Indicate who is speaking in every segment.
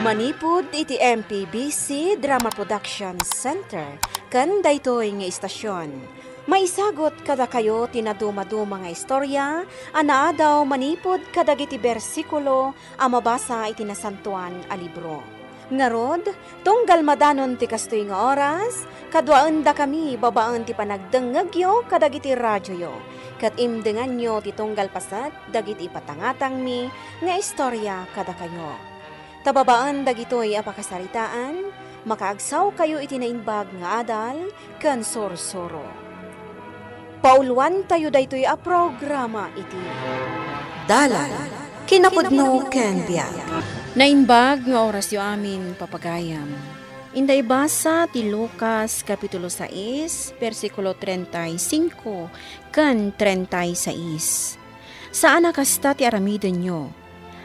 Speaker 1: Manipud iti MPBC Drama Production Center ken daytoy nga istasyon. Maisagot kada kayo tinaduma-duma nga istorya, anaadaw manipod kadagiti bersikulo a mabasa iti nasantuan a libro. Ngarod, tunggal madanon ti kastoy nga oras, kadwaen da kami babaan ti panagdengegyo kadagiti radyoyo. Kat imdengan nyo ti tunggal pasat dagiti patangatang mi nga istorya kada kayo. Tababaan dagitoy apakasaritaan, makaagsaw kayo iti naimbag nga adal ken sorsoro. Pauluan tayo daytoy a programa iti Dala kinapudno ken biag. Naimbag nga oras yo amin papagayam. Inday basa ti Lucas kapitulo 6 versikulo 35 ken 36. Saan nakasta ti aramiden nyo?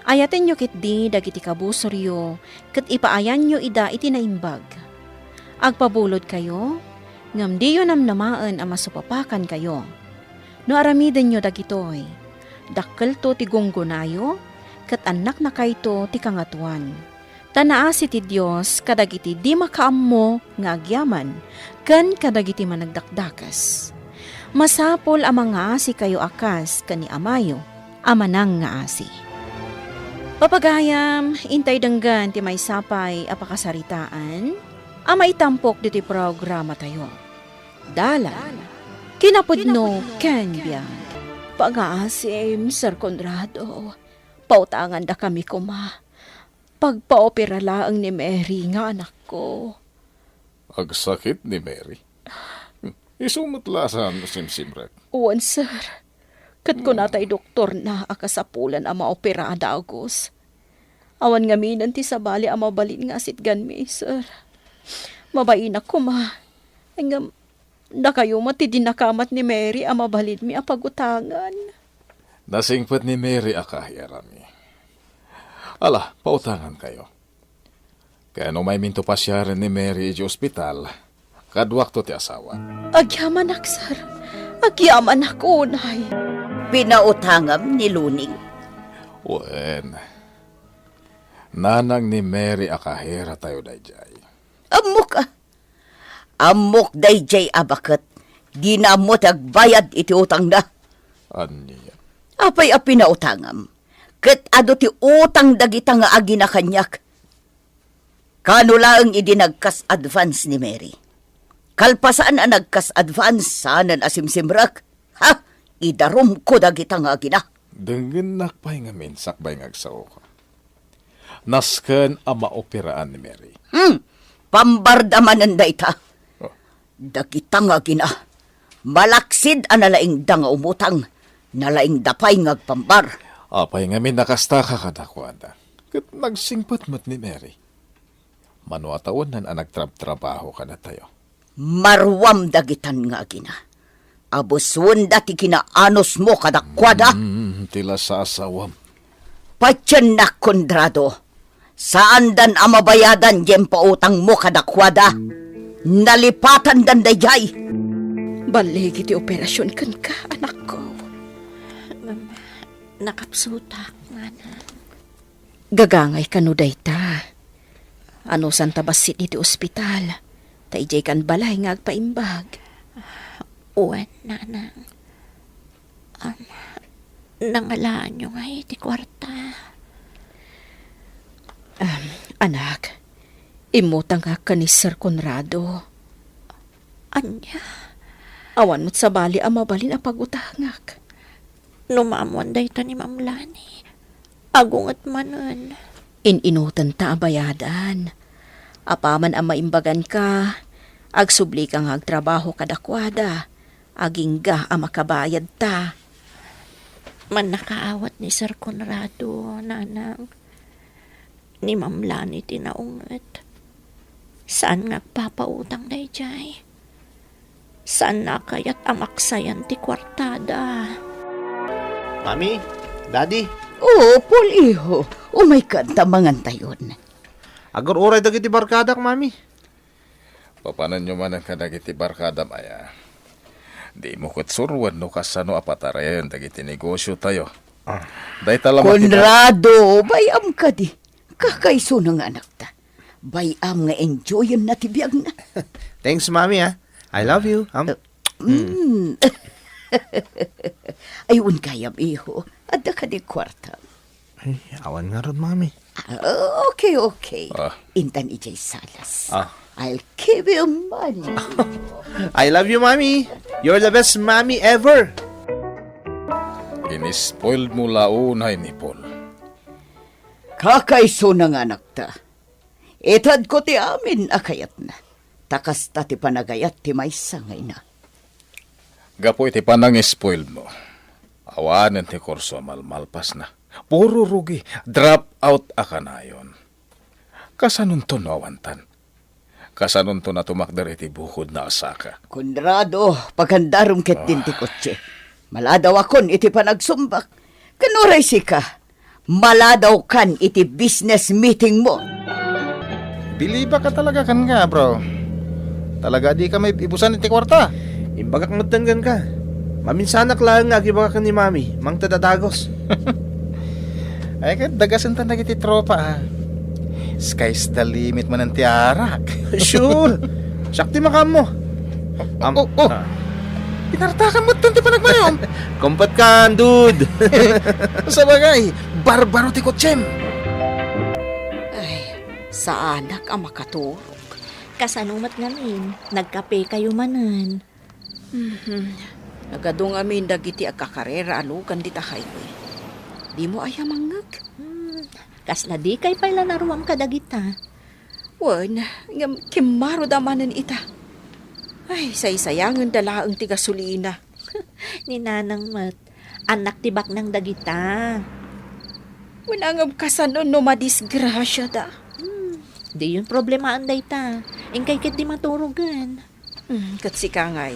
Speaker 1: Ayaten nyo kitdi dagiti kabusoryo, ket ipaayan nyo ida iti naimbag. Agpabulod kayo, ngam diyo namnamaan a masupapakan kayo. No aramiden nyo dagitoy, dakkel to ti gunggunayo, ket anak na kayto ti kangatuan. Tanaasi ti Dios kadagiti di makaammo nga agyaman, ken kadagiti managdakdakas. Masapol a mga asi kayo akas ken ni amayo, amanang nga asi. Papagayam, intay denggan ti may sapay apakasaritaan, ama itampok diti programa tayo. Dala, kinapudno ken biag. Pag-aasim, Sir Conrado, pautangan da kami kuma. Pagpaopera laang ni Mary nga anak ko.
Speaker 2: Agsakit ni Mary? Isumutlasan simsimrek.
Speaker 1: Uwan, sir. Kat ko natay doktor na akasapulan ang maoperada agos. Awan nga minan ti sabali ang mabalin nga sitgan mi, sir. Mabain ako ma. Nga na kayo mati dinakamat ni Mary ang mabalin mi ang pagutangan.
Speaker 2: Nasingpat ni Mary akahirami. Ala, pautangan kayo. Kaya no may minto pa siya rin ni Mary iji ospital, kadwakto ti asawa.
Speaker 1: Agyaman ak, sir. Agyaman ak, unay.
Speaker 3: Pinautangam ni Luning.
Speaker 2: Wen, nanang ni Mary akahira tayo dayjay.
Speaker 3: Amok ah. Amok dayjay abakat. Di na mo tagbayad iti utang na.
Speaker 2: Anya?
Speaker 3: Apay a pinautangam. Ket ado ti utang dagita nga agi na kanyak. Kano lang idinagkas advance ni Mary. Kalpasaan ang nagkas advance saanan asimsimrak. Ha? Idarom ko dagita nga agi na.
Speaker 2: Denggen nakpay nga sakbay nga agsaw ko. Nasken ang maoperaan ni Mary.
Speaker 3: Pambardamanan da ita.
Speaker 2: Oh.
Speaker 3: Dagita nga agi na. Malaksid ang nalaing da nga umutang. Nalaing dapay nga agpambar.
Speaker 2: Apay nga nakastaka kadakwada. Kat nagsingpat mo't ni Mary. Manuataon nan ang nagtrabaho ka na tayo.
Speaker 3: Marwam dagitan nga agi na. Abuswan dati kinaanos mo kadakwada.
Speaker 2: Tila sa asawam.
Speaker 3: Patyan na, Kondrado. Saan dan amabayadan jem pautang mo kadakwada? Nalipatan dan dayay.
Speaker 1: Balik iti operasyon kan ka, anak ko.
Speaker 4: Nakapsutak, mana.
Speaker 1: Gagangay kanuday ta. Ano san tabasit iti ospital? Taijay kan balay nga agpaimbag.
Speaker 4: Uwan, nanang. Nangalaan nyo nga iti kwarta.
Speaker 1: Anak, imutang ka ni Sir Conrado.
Speaker 4: Anya,
Speaker 1: Awan mo't sa bali ang mabalin ang pagutangak.
Speaker 4: numamuan day ta ni Mamlani. Agong at manan.
Speaker 1: Ininutan ta abayadan. Apaman ang maimbagan ka, agsubli kang agtrabaho kadakwada, agingga ang makabayad ta.
Speaker 4: Man nakaawat ni Sir Conrado, nanang. Ni Mamlani tinaungat. Saan nga papautang day jay? Saan na kaya't amaksayan ti kwartada?
Speaker 5: Mami, Daddy,
Speaker 3: Oo, Paul, iho. Umay ka tamangan tayon.
Speaker 5: agar oray dagiti barkadak, Mami.
Speaker 2: Papanan nyo man ang kadagiti barkada maya. Di mo kutsurwan no kasano apatarayan dagiti negosyo tayo. Day talam
Speaker 3: Konrado, bayam ka di. Kakaiso na nga anak ta. Bayam nga enjoyin na tibiyag na.
Speaker 5: Thanks, Mami, ha. I love you.
Speaker 3: Ayun kayam iho. Adda ka di kwarta.
Speaker 5: Ay, awan nga ron, Mami.
Speaker 3: Okay, okay.
Speaker 2: Ah.
Speaker 3: Intan ijay salas.
Speaker 5: Ah.
Speaker 3: I'll give you money.
Speaker 5: I love you, Mami. You're the best Mami ever.
Speaker 2: Inispoiled mo launay ni Paul.
Speaker 3: Kakaiso na nga anak ta. Itad ko ti amin akayat na. Takas ta ti panagayat ti maysa ngay na.
Speaker 2: Gapo iti panang spoiled mo. Awanan ti kurso malmalpas na. Puro rugi. Drop out aka na yun. Kasanun to nawantan. Kasanun to na tumakder iti bukod na asaka.
Speaker 3: Konrado, paghandarom ket din ti kotse. Maladaw akon iti panagsumbak. Kanuray si ka. Maladaw kan iti business meeting mo.
Speaker 2: Biliba ka talaga kan nga, bro. Talaga di ka may ibusan iti kwarta.
Speaker 5: Imbagak matanggan ka. Maminsanak lang nga gibaka ka ni Mami. Mang tadadagos.
Speaker 2: Ay, kat dagasan ta nagiti tropa, ha. Sky's the limit man ang tiarak.
Speaker 5: Sure. Sakti makam mo.
Speaker 2: Pinartakan mo tanti pa nagmayom.
Speaker 5: Kumpat ka, dude.
Speaker 2: Sa bagay, barbaro ti kotsem.
Speaker 1: Ay, sa anak ang makaturog.
Speaker 4: Kasanumat namin, nagkape kayo manan.
Speaker 1: Nagadong amin dagiti agkakarera alugan di ta highway. Di mo aya mangag.
Speaker 4: Kasla di kay pala naruam kadagita.
Speaker 1: Wan, ngam kimaro damanan ita. Ay, say-sayangan dalaang ti gasolina.
Speaker 4: Ni Nanang Mat, anak tibak ng dagita.
Speaker 1: Unangam kasanon no madisgrasya da.
Speaker 4: Di yun problema anday ta. Ingkay kit di maturugan.
Speaker 1: Katsikangay.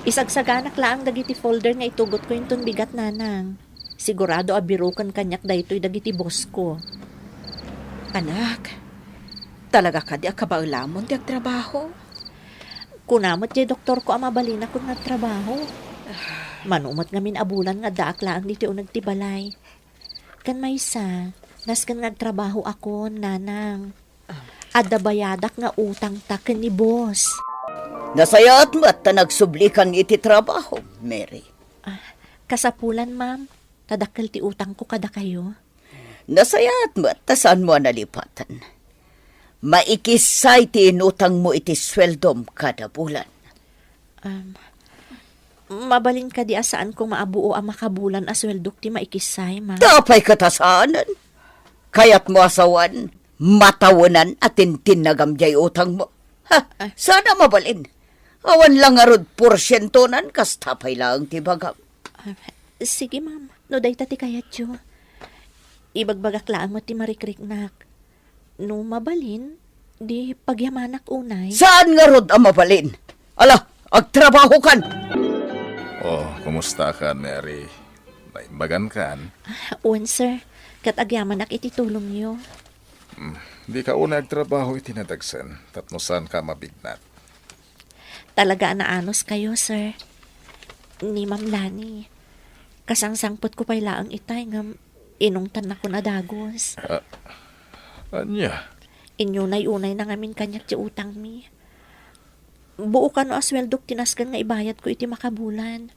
Speaker 4: Isagsaganak laang dagiti folder nga itugot ko yung bigat nanang. Sigurado abirukan kanyak daytoy dagiti boss ko.
Speaker 1: Anak, talaga ka di akabaulamon di agtrabaho.
Speaker 4: Kunamot di doktor ko amabalin ako nga trabaho. Manumot nga minabulan nga daak laang diti unag tibalay. Kan maysa, naskan nagtrabaho ako, nanang. Adda bayadak nga utang ta ken ni boss.
Speaker 3: Nasayat mo at nagsublikan iti trabaho, Mary.
Speaker 4: Kasapulan, ma'am. Tadakkel ti utang ko kada kayo.
Speaker 3: Nasayat mo at saan mo nalipatan. Maikisay ti inutang mo iti sweldom kada bulan.
Speaker 4: Mabalin ka di asaan kung maabuo ang makabulan asweldok ti maikisay, ma'am.
Speaker 3: Tapay katasanan. Kaya't mo asawan, matawanan at tinnagamjay utang mo. Ha, sana mabalin. Awan lang arod porsyentonan, kas tapay lang ti bagam.
Speaker 4: Sige, ma'am. No, day tati kayat yo. Ibagbagak laang mo ti marikriknak. No, mabalin, di pagyamanak unay.
Speaker 3: Saan nga rod ang mabalin? Ala, agtrabaho kan.
Speaker 2: Oh, kumusta ka, Mary? Naimbagan kan?
Speaker 4: Uwan, sir. Kat agyamanak iti tulong yo.
Speaker 2: Di ka una agtrabaho itinadagsan. Tapno saan ka mabignat.
Speaker 4: Talaga naanos kayo, sir. Ni Ma'am Lani. Kasangsangpot ko pa'y laang itay nga inungtan ako na dagos.
Speaker 2: Anya?
Speaker 4: Inyunay-unay na ngamin kanyak ti utang mi. Buo ka no asweldok tinaskan nga ibayat ko iti makabulan.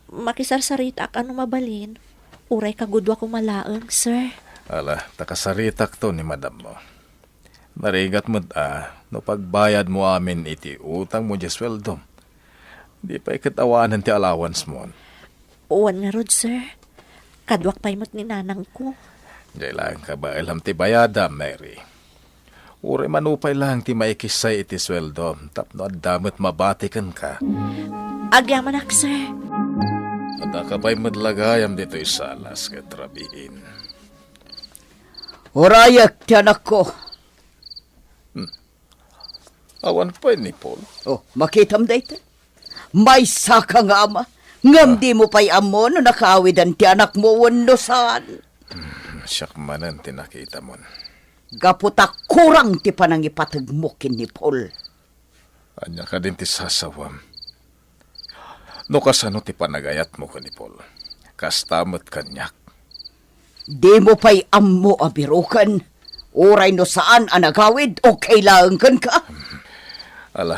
Speaker 4: Makisarsarita ano mabalin. Uray kagudwa ko malaang, sir.
Speaker 2: Ala, takasaritak to ni madam mo. Narigat mo no pagbayad mo amin iti utang mo di sweldom. Di pa ikatawanan ti allowance mo.
Speaker 4: Uwan nga rod, sir. Kadwak pa'y mo't ni nanang ko.
Speaker 2: Di lang ka ba alam ti bayada, Mary? Uri manupay lang ti maikisay iti sweldom. Tapno adamot mabatikan ka.
Speaker 4: Agyamanak, sir.
Speaker 2: Ada ka pa'y madlagayam dito isalas ka trabihin.
Speaker 3: Urayak ti anak ko.
Speaker 2: Awan pa ni Paul.
Speaker 3: Oh, makitam dayta. May saka nga ama. Ngam di mo pa'y amo no nakawidan ti anak mo wano saan.
Speaker 2: Siyak manan tinakita mo.
Speaker 3: Gaputa kurang ti panangipatag mo kin ni Paul.
Speaker 2: Anya ka din ti sasawam. No kasano ti panagayat mo ka ni Paul. Kastamot kanyak.
Speaker 3: Di mo pa'y amo abirukan. Uray no saan anagawid, okay lang kan ka.
Speaker 2: Ala,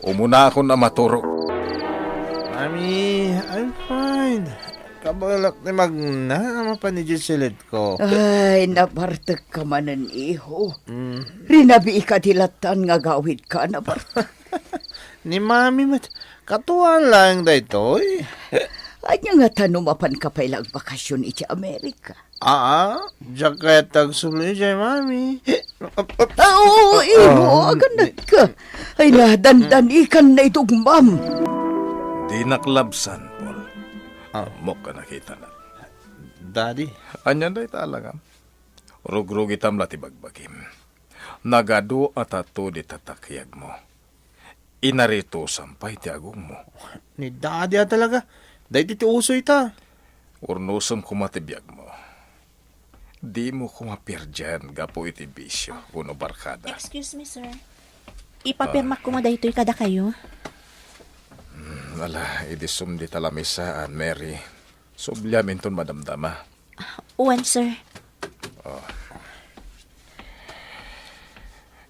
Speaker 2: umuna ako na maturo.
Speaker 5: Mami, I'm fine. Kabalak ni Magna, mapanidyo silit ko.
Speaker 3: Ay, nabartag ka manan, iho. Rinabi ka dilatan nga gawid ka, nabartag.
Speaker 5: Ni Mami, katuan lang daytoy.
Speaker 3: Anya nga tanumapan ka pailang bakasyon iti Amerika.
Speaker 5: Diyak kaya tagsuloy dyan, Mami.
Speaker 3: Oo, iho, aganad ka. Ay, nadandan ikan na itugmam.
Speaker 2: Di naklabsan, Paul. Mo ka nakita na.
Speaker 5: Daddy.
Speaker 2: Anyan day talaga. Rugrug itam lati bagbagim. Nagado at ato di tatakyag mo. Inarito sampay ti agong mo.
Speaker 5: Ni Daddy talaga. Dahil ti uso ita.
Speaker 2: Urnusom kumatibiyag mo. Di mo kumapir dyan, gapo iti bisyo, kuno barkada.
Speaker 4: Excuse me, sir. Ipapirma ko mo daytoy kada kayo.
Speaker 2: Ala, idisum di talamisaan, Mary. Subyamin ton madamdama.
Speaker 4: Uwan, sir.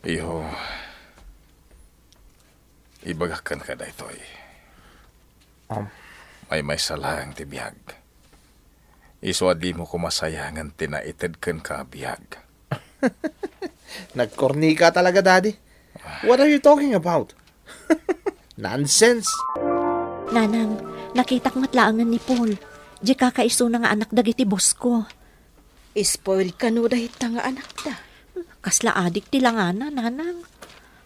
Speaker 2: Iho, ibagakan ka daytoy. May salang ti biyag. Iswa di mo kumasayangan tinaited kan ka biyag.
Speaker 5: Nagkorni ka talaga, Daddy. What are you talking about? Nonsense.
Speaker 4: Nanang, nakita ko nga't laangan ni Paul. Di kakaiso na nga anak dagiti boss ko.
Speaker 1: Spoil ka no dahit nga anak da.
Speaker 4: Kasla adik ti langana, nanang.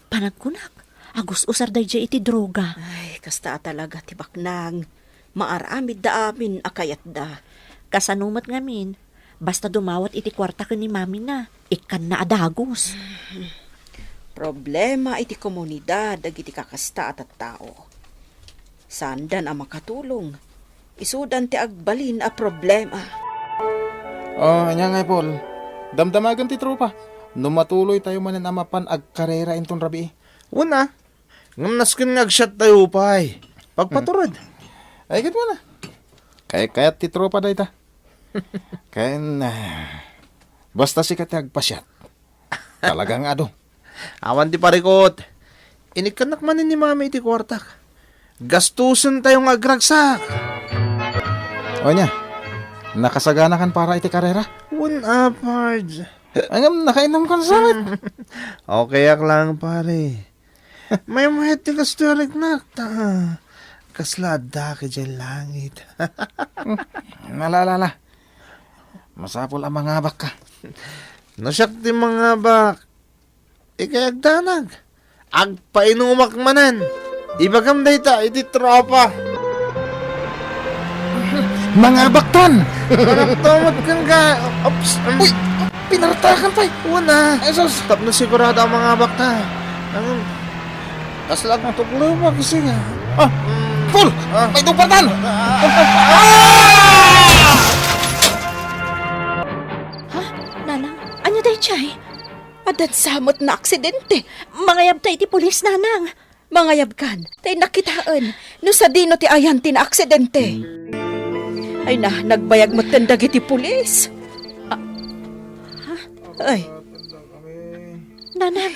Speaker 4: Panagkunak, agus usar day iti droga.
Speaker 1: Ay, kasta talaga tibaknang. Maaramid da amin akayat da.
Speaker 4: Kasanumat ngamin, basta dumawat iti kwarta ka ni mami na, ikan na adagos.
Speaker 1: Problema iti komunidad dagiti kakasta at tao. Sandan ang makatulong. Isudan ti agbalin a problema.
Speaker 2: Anya nga, Paul. Damdamagan ti tropa. Numatuloy tayo manan amapan agkarera inton rabi.
Speaker 5: Una, ngamnaskin ngagshot tayo pa eh. Pagpaturod.
Speaker 2: Ay, git mo na. Kayat ti tropa da ita. Kaya na. Basta sikat agpasyat. Talagang ado.
Speaker 5: Awan ti parikot. Inikanak manin ni Mami iti kwartak. Gastusan tayong agragsak.
Speaker 2: O niya, nakasagana kan para iti karera.
Speaker 5: Una, Pards.
Speaker 2: Angam, nakainom kan sakit.
Speaker 5: Okay ak lang, pare. May mahit ti kasturik nakta. Kaslada ka dyan langit.
Speaker 2: Nalalala. Masapol ang mga bak ka.
Speaker 5: Nasyak ti mga bak. Ikayagdanag. Agpainumak manan. Ibagam dayta, iti tropa.
Speaker 2: Mga baktan!
Speaker 5: Manaktomot kang ka. Ops.
Speaker 2: Uy! Pinartakan pa!
Speaker 5: Una. Tap na sigurado ang mga bakta. Kaslag tuklo pa kasi nga.
Speaker 2: Paul! May tupatan!
Speaker 4: Ha? Nanang, anya day chay?
Speaker 1: Adan samot na aksidente.
Speaker 4: Mangayab tayo iti pulis, nanang.
Speaker 1: Mangayab kan. Tay nakitaan. No sa dino ti ayan ti na aksidente. Ay na, nagbayag mo tendag iti pulis. Ay,
Speaker 4: Nanang,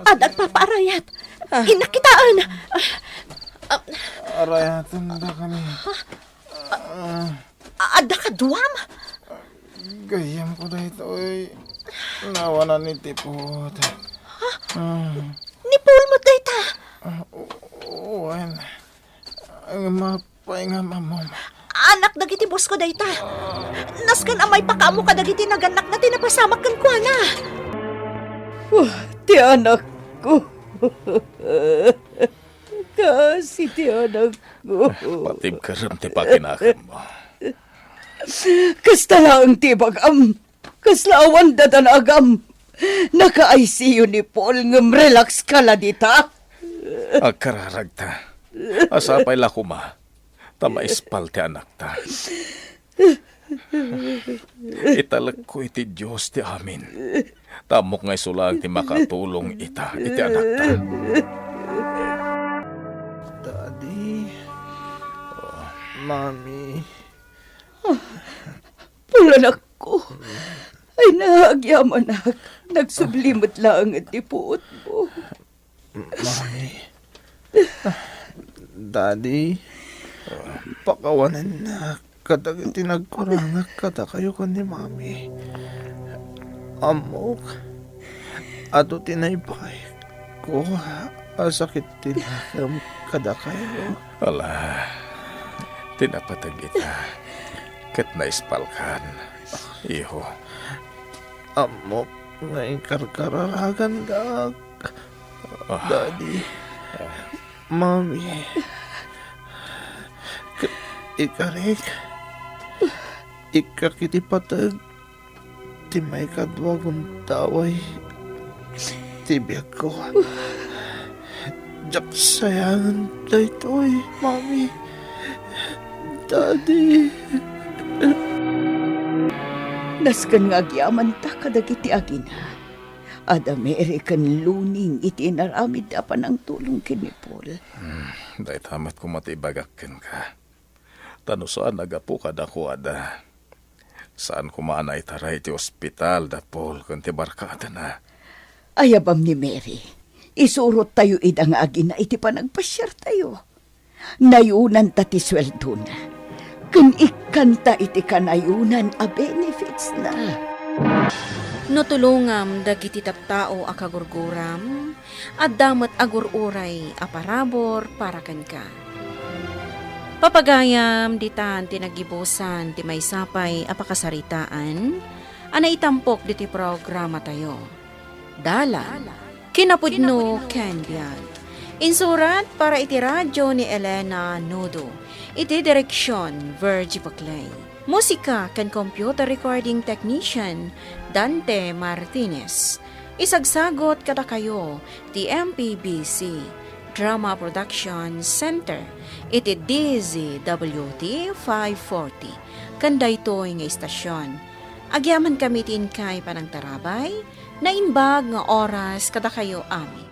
Speaker 4: adag papaarayat. Inakitaan.
Speaker 2: Arayatan na kami.
Speaker 4: Ada ka duwam?
Speaker 2: Gayam ko na ito ay nawanan ni Tipot.
Speaker 4: Ni Paul mo dayta.
Speaker 2: Uwan. Ang mapahinga mamom.
Speaker 4: Anak dagiti boss ko dayta. Naskan amay pakamo ka dagiti naganak na tinapasamak kan kuana.
Speaker 3: Ti anak ko. Kasi ti anak ko.
Speaker 2: Patib ka rin ti pakinakan mo.
Speaker 3: Kasta lang ti bagam. Kaslawan datan agam. Naka-ICU ni Paul ngam relax ka la dita.
Speaker 2: Agkararagta. Asapay lakuma. Tama ispal ti anak ta. Italag ko iti Diyos ti amin. Tamok nga isulag ti makatulong ita iti anak ta.
Speaker 5: Daddy. Mami.
Speaker 3: Paul anak ko. Ay Pinahagyaman nagsublimot lang ang tipuot mo.
Speaker 5: Mami. Daddy. Pakawanan na. Kadag tinagkurang kada kayo ko ni Mami. Amok. Ato tinaypay ko. Asakit tinakam kada kayo.
Speaker 2: Ala, tinapatag kita. Kat naispalkan. Iho.
Speaker 5: Amok. Ngayon karkararagan dag. Daddy. Mami. Ikarik. Ikakitipatag. Timay kadwagong taway. Tibiyag ko. Jak sayangan daytoy, Mami. Daddy.
Speaker 3: Naskan nga agyaman ta kadagiti agina. Ad American luning iti inaramid apan ang tulong kini Paul.
Speaker 2: Dahil tamat ko matibagakin ka. Tanusaan nagapu ka da ko ada. Saan kumana itaray ti ospital da Paul kung ti barkada na.
Speaker 3: Ayabam ni Mary. Isurot tayo idang agina iti panagpasyar tayo. Nayunan ta ti sweldo na. Kun ikanta iti kanayunan a benefits na.
Speaker 1: No tulungam dagiti tattao a kagurguram, at damat agururay a parabor para ken ka. Papagayam ditan tinagibusan ti maysapay a pakasaritaan, anay tampok diti programa tayo. Dala, kinapudno ken biag. Insurat para iti radyo ni Elena Nudo. Iti direksyon Virgie Baclay. Musika ken computer recording technician Dante Martinez. Isagsagot kada kayo ti MPBC Drama Production Center iti DZWT 540 kanday to nga istasyon. Agyaman kami tin kay panang tarabay na imbag nga oras kada kayo amin.